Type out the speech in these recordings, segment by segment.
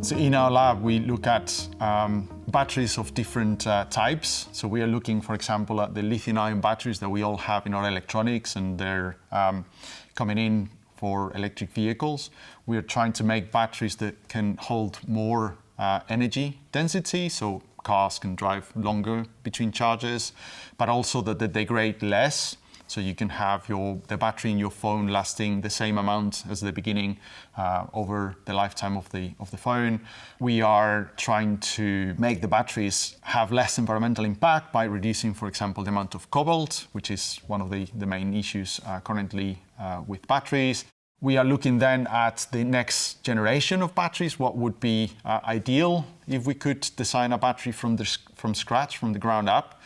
So in our lab, we look at batteries of different types. So we are looking, for example, at the lithium-ion batteries that we all have in our electronics, and they're coming in for electric vehicles. We are trying to make batteries that can hold more energy density, so cars can drive longer between charges, but also that they degrade less. So you can have the battery in your phone lasting the same amount as the beginning over the lifetime of the phone. We are trying to make the batteries have less environmental impact by reducing, for example, the amount of cobalt, which is one of the main issues currently with batteries. We are looking then at the next generation of batteries. What would be ideal if we could design a battery from scratch, from the ground up.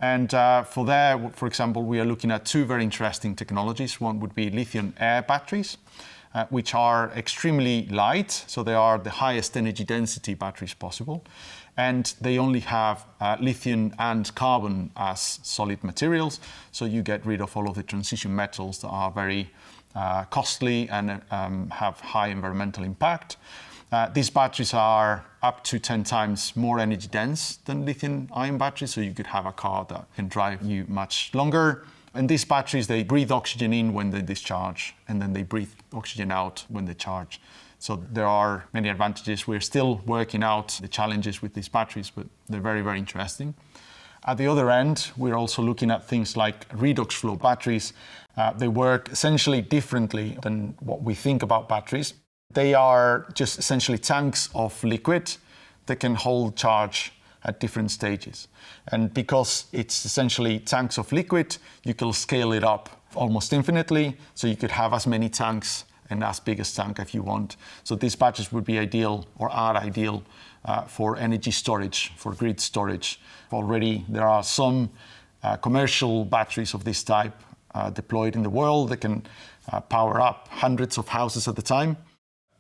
And for example, we are looking at two very interesting technologies. One would be lithium-air batteries, which are extremely light, so they are the highest energy density batteries possible. And they only have lithium and carbon as solid materials, so you get rid of all of the transition metals that are very costly and have high environmental impact. These batteries are up to 10 times more energy dense than lithium-ion batteries, so you could have a car that can drive you much longer. And these batteries, they breathe oxygen in when they discharge, and then they breathe oxygen out when they charge. So there are many advantages. We're still working out the challenges with these batteries, but they're very, very interesting. At the other end, we're also looking at things like redox flow batteries. They work essentially differently than what we think about batteries. They are just essentially tanks of liquid that can hold charge at different stages. And because it's essentially tanks of liquid, you can scale it up almost infinitely. So you could have as many tanks and as big a tank if you want. So these batteries would be ideal, or are ideal, for energy storage, for grid storage. Already there are some commercial batteries of this type deployed in the world that can power up hundreds of houses at a time.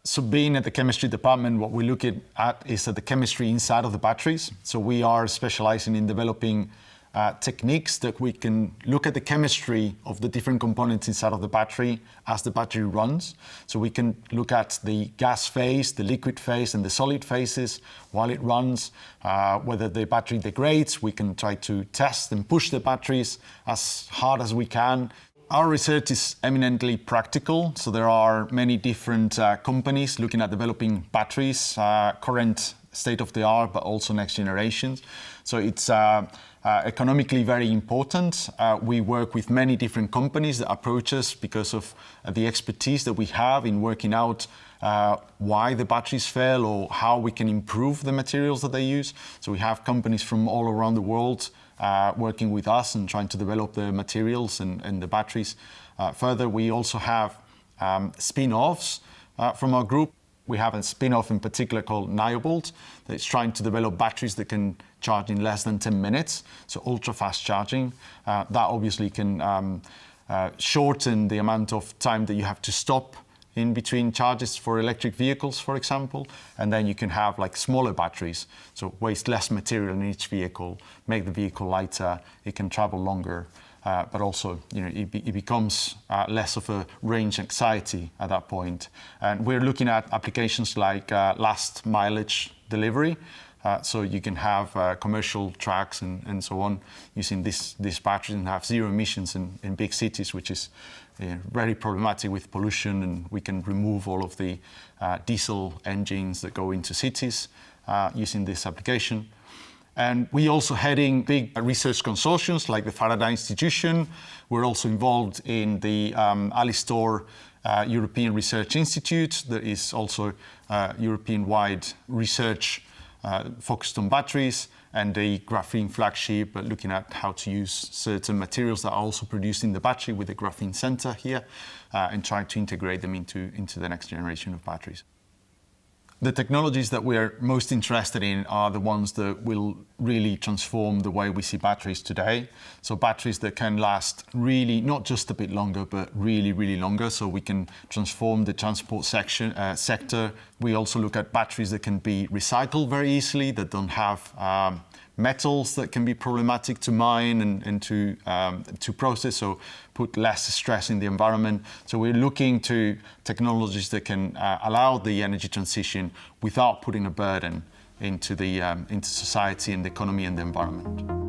So being at the chemistry department, what we're looking at is at the chemistry inside of the batteries. So we are specializing in developing techniques that we can look at the chemistry of the different components inside of the battery as the battery runs. So we can look at the gas phase, the liquid phase, and the solid phases while it runs. Whether the battery degrades, we can try to test and push the batteries as hard as we can. Our research is eminently practical, so there are many different companies looking at developing batteries, current state-of-the-art, but also next generations. So it's economically very important. We work with many different companies that approach us because of the expertise that we have in working out why the batteries fail or how we can improve the materials that they use. So we have companies from all around the world working with us and trying to develop the materials and the batteries. Further, we also have spin-offs from our group. We have a spin-off in particular called Niobolt that's trying to develop batteries that can charge in less than 10 minutes, so ultra-fast charging. That obviously can shorten the amount of time that you have to stop in between charges for electric vehicles, for example, and then you can have like smaller batteries, so waste less material in each vehicle, make the vehicle lighter, it can travel longer, but also it becomes less of a range anxiety at that point. And we're looking at applications like last mileage delivery, so you can have commercial trucks and so on using these batteries and have zero emissions in big cities, which is very problematic with pollution, and we can remove all of the diesel engines that go into cities using this application. And we also heading big research consortiums like the Faraday Institution. We're also involved in the Alistor European Research Institute. There is also European-wide research focused on batteries, and a graphene flagship looking at how to use certain materials that are also produced in the battery with the graphene center here, and trying to integrate them into the next generation of batteries. The technologies that we're most interested in are the ones that will really transform the way we see batteries today. So batteries that can last really not just a bit longer, but really, really longer. So we can transform the transport sector. We also look at batteries that can be recycled very easily, that don't have metals that can be problematic to mine and to process, so put less stress in the environment. So we're looking to technologies that can allow the energy transition without putting a burden into society and the economy and the environment.